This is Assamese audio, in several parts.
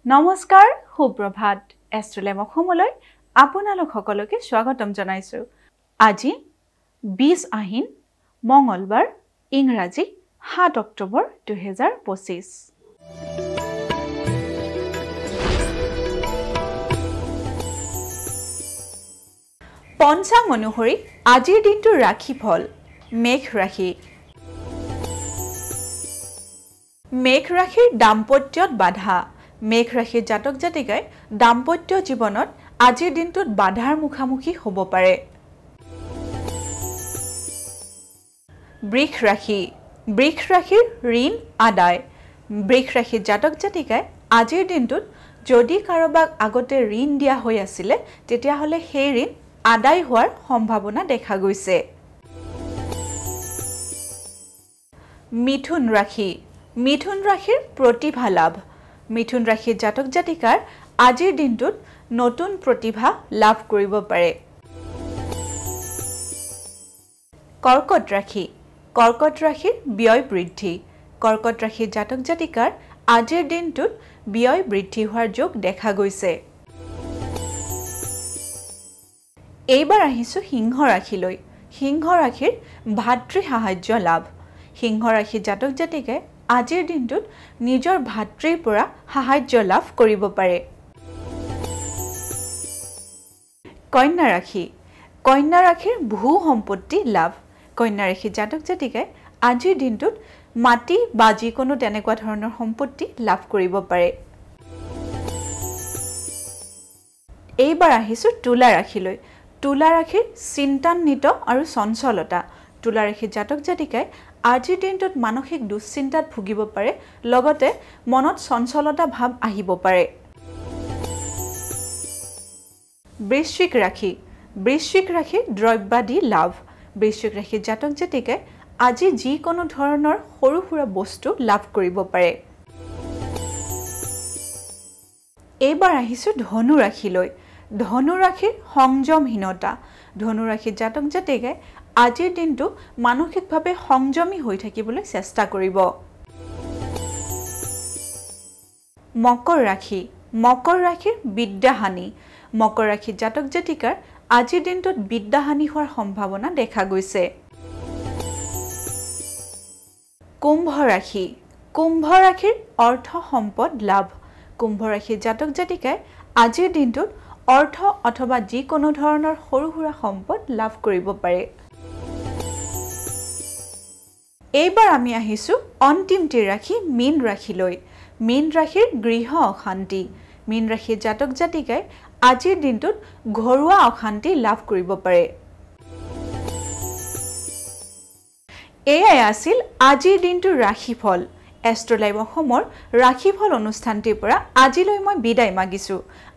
নমস্কাৰ সুপ্ৰভাত এষ্ট্ৰলেম অসমলৈ আপোনালোক সকলোকে স্বাগতম জনাইছো আজি 20 আহিন মঙ্গলবাৰ ইংৰাজী 7 অক্টোবৰ 2025 পঞ্চাং অনুসৰি আজিৰ দিনটো ৰাখি ফল মেঘ ৰাখি মেঘ ৰাখিৰ দাম্পত্যত বাধা মেঘ ৰাখিৰ জাতক জাতিকাই দাম্পত্য জীৱনত আজিৰ দিনটোত বাধাৰ মুখামুখি হ'ব পাৰে বৃষ ৰাখিৰ ঋণ আদায় বৃষ ৰাখিৰ জাতক জাতিকাই আজিৰ দিনটোত যদি কাৰোবাক আগতে ঋণ দিয়া হৈ আছিল তেতিয়া হলে সেই ঋণ আদায় হোৱাৰ সম্ভাৱনা দেখা গৈছে মিথুন ৰাখিৰ প্ৰতিভা লাভ মিথুন ৰাশিৰ জাতক জাতিকাৰ আজিৰ দিনটোত নতুন প্ৰতিভা লাভ কৰিব পাৰে কৰ্কট ৰাশিৰ ব্যয় বৃদ্ধি কৰ্কট ৰাশিৰ জাতক জাতিকাৰ আজিৰ দিনটোত ব্যয় বৃদ্ধি হোৱাৰ যোগ দেখা গৈছে এইবাৰ আহিছো সিংহ ৰাশিলৈ সিংহ ৰাশিৰ ভাতৃ সাহায্য লাভ সিংহ ৰাশিৰ জাতক জাতিকে আজিৰ দিনটোত নিজৰ ভাতৃৰ পৰা সাহায্য লাভ কৰিব পাৰে কন্যা ৰাশিৰ ভূ সম্পত্তি লাভ কন্যা ৰাশিৰ জাতক জাতিকে আজিৰ দিনটোত মাটি বা যিকোনো তেনেকুৱা ধৰণৰ সম্পত্তি লাভ কৰিব পাৰে এইবাৰ আহিছো তুলা ৰাশিলৈ তুলা ৰাশিৰ চিন্তান্বিত আৰু চঞ্চলতা তুলা ৰাশিৰ জাতক জাতিকে আজিৰ দিনটোত মানসিক দুশ্চিন্তাত ভুগিব পাৰে লগতে মনত চঞ্চলতা ভাৱ আহিব পাৰে বৃশ্চিক ৰাশিৰ দ্ৰব্যাদি লাভ বৃশ্চিক ৰাশিৰ জাতক জাতিকে আজি যিকোনো ধৰণৰ সৰু সুৰা বস্তু লাভ কৰিব পাৰে এইবাৰ আহিছো ধনু ৰাশিলৈ ধনু ৰাশিৰ সংযমহীনতা ধনু ৰাশিৰ জাতক জাতিকে আজিৰ দিনটো মানসিকভাৱে সংযমী হৈ থাকিবলৈ চেষ্টা কৰিব মকৰ ৰাশিৰ বিদ্যাহানি মকৰ ৰাশিৰ জাতক জাতিকাৰ আজিৰ দিনটোত বিদ্যাহানি হোৱাৰ সম্ভাৱনা দেখা গৈছে কুম্ভ ৰাশিৰ অৰ্থ সম্পদ লাভ কুম্ভ ৰাশিৰ জাতক জাতিকাই আজিৰ দিনটোত অৰ্থ অথবা যিকোনো ধৰণৰ সৰু সুৰা সম্পদ লাভ কৰিব পাৰে এইবাৰ আমি আহিছো অন্তিমটি ৰাশি মীন ৰাশিলৈ মীন ৰাশিৰ গৃহ অশান্তি মীন ৰাশিৰ জাতক জাতিকাই আজিৰ দিনটোত ঘৰুৱা অশান্তি লাভ কৰিব পাৰে এয়াই আছিল আজিৰ দিনটোৰ ৰাশিফল এষ্ট্ৰলাইভ অসমৰ ৰাশিফল অনুষ্ঠানটিৰ পৰা আজিলৈ মই বিদায় মাগিছো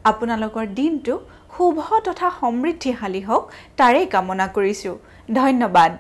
আপোনালোকৰ দিনটো শুভ তথা সমৃদ্ধিশালী হওক তাৰে কামনা কৰিছো ধন্যবাদ